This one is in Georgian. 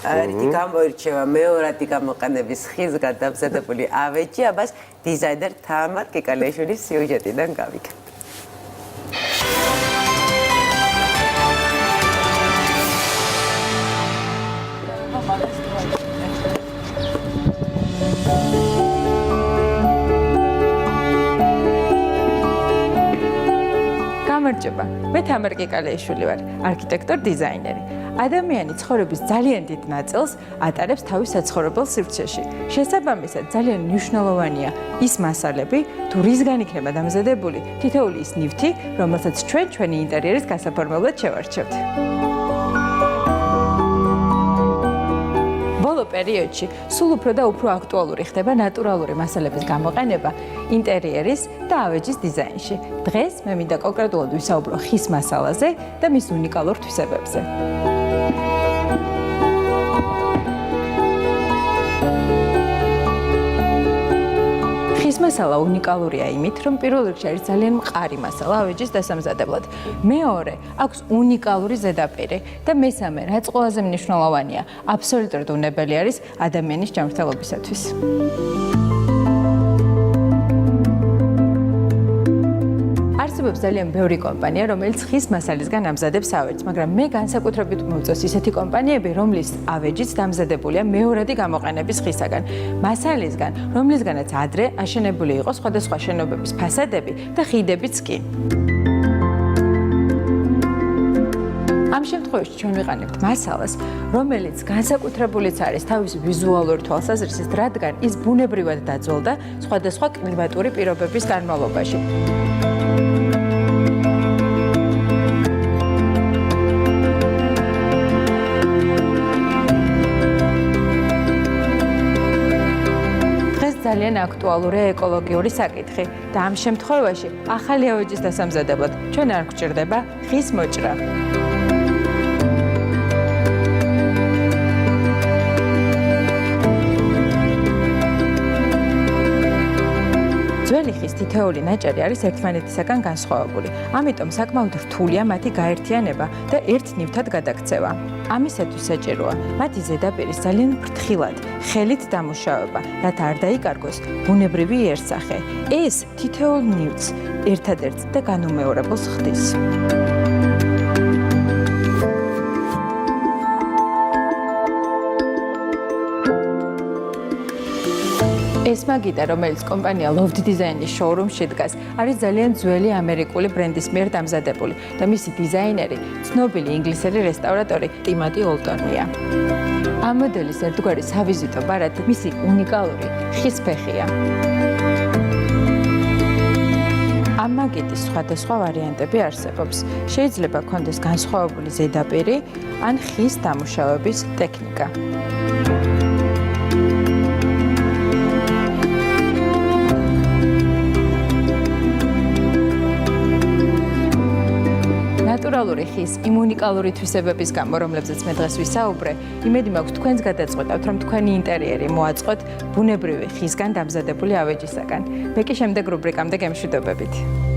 ერთი გამოირჩევა მეორადი გამოყენების ხისგან დამზადებული ავეჯი, ამას დიზაინერ თამარ კიკალეიშვილის სიუჟეტიდან გავიგებთ. გამარჯობა, მე თამარ კიკალეიშვილი ვარ, არქიტექტორ დიზაინერი. ადამიანი ცხოვრების ძალიან დიდ ნაწილს ატარებს თავის საცხოვრებელ სივრცეში. შესაბამისად, ძალიან მნიშვნელოვანია ის მასალები, თუ რისგან იქნება დამზადებული თითოეული ის ნივთი, რომელსაც ჩვენ ჩვენი ინტერიერის გასაფორმებლად შევარჩევთ. ბოლო პერიოდში სულ უფრო და უფრო აქტუალური ხდება ნატურალური მასალების გამოყენება ინტერიერის და ავეჯის დიზაინში. დღეს მე მინდა კონკრეტულად ვისაუბრო ხის მასალაზე და მის უნიკალურ თვისებებზე. ხის მასალა უნიკალურია იმით, რომ პირველ რიგში არის ძალიან მყარი მასალა ავეჯის დასამზადებლად. მეორე, აქვს უნიკალური ზედაპირი და მესამე, რაც ყველაზე მნიშვნელოვანია, აბსოლუტურად უნებელი არის ადამიანის ჯანმრთელობისათვის. არსებობს ძალიან ბევრი კომპანია, რომელიც ხის მასალისგან ამზადებს ავეჯს, მაგრამ მე განსაკუთრებით მოვწონს ისეთი კომპანიები, რომლის ავეჯიც დამზადებულია მეორადი გამოყენების ხისაგან, მასალისგან, რომლისგანაც ადრე აშენებული იყო სხვადასხვა შენობების ფასადები და ხიდებიც კი. ამ შემთხვევაში ჩვენ ვიყენებთ მასალას, რომელიც განსაკუთრებულიც არის თავის ვიზუალური თვალსაზრისით, რადგან ის ბუნებრივად დაძველდა სხვადასხვა კლიმატური პირობების განმავლობაში. ძალიან აქტუალურია ეკოლოგიური საკითხი და ამ შემთხვევაში ახალი ავეჯის დასამზადებლად ჩვენ არ გვჭირდება ხის მოჭრა. ძველი ხის თითოეული ნაჭერი არის ერთმანეთისაგან განსხვავებული, ამიტომ საკმაოდ რთულია მათი გაერთიანება და ერთ ნივთად გადაქცევა. ამისათვის საჭიროა მათი ზედაპირის ძალიან ფრთხილად, ხელით დამუშავება, რათა არ დაიკარგოს ბუნებრივი იერსახე. ეს თითოეულ ნივთს ერთადერთ და განუმეორებელს ხდის. ეს მაგიდა, რომელიც კომპანია ლოვდ დიზაინის შოურუმში დგას, არის ძალიან ძველი ამერიკული ბრენდის მიერ დამზადებული და მისი დიზაინერი ცნობილი ინგლისელი რესტავრატორი ტიმოტი ოლტონია. ამ მოდელის ერთგვარი სავიზიტო ბარათი მისი უნიკალური ხის ფეხია. ამ მაგიდის სხვადასხვა ვარიანტები არსებობს. შეიძლება ჰქონდეს განსხვავებული ზედაპირი ან ხის დამუშავების ტექნიკა. ნატურალური ხის იმ უნიკალური თვისებების გამო, რომლებზეც მე დღეს ვისაუბრე, იმედი მაქვს თქვენს გადაწყვეტავთ, რომ თქვენი ინტერიერი მოაწყოთ ბუნებრივი ხისგან დამზადებული ავეჯისაგან. მე კი შემდეგ რუბრიკამდე გემშვიდობებით.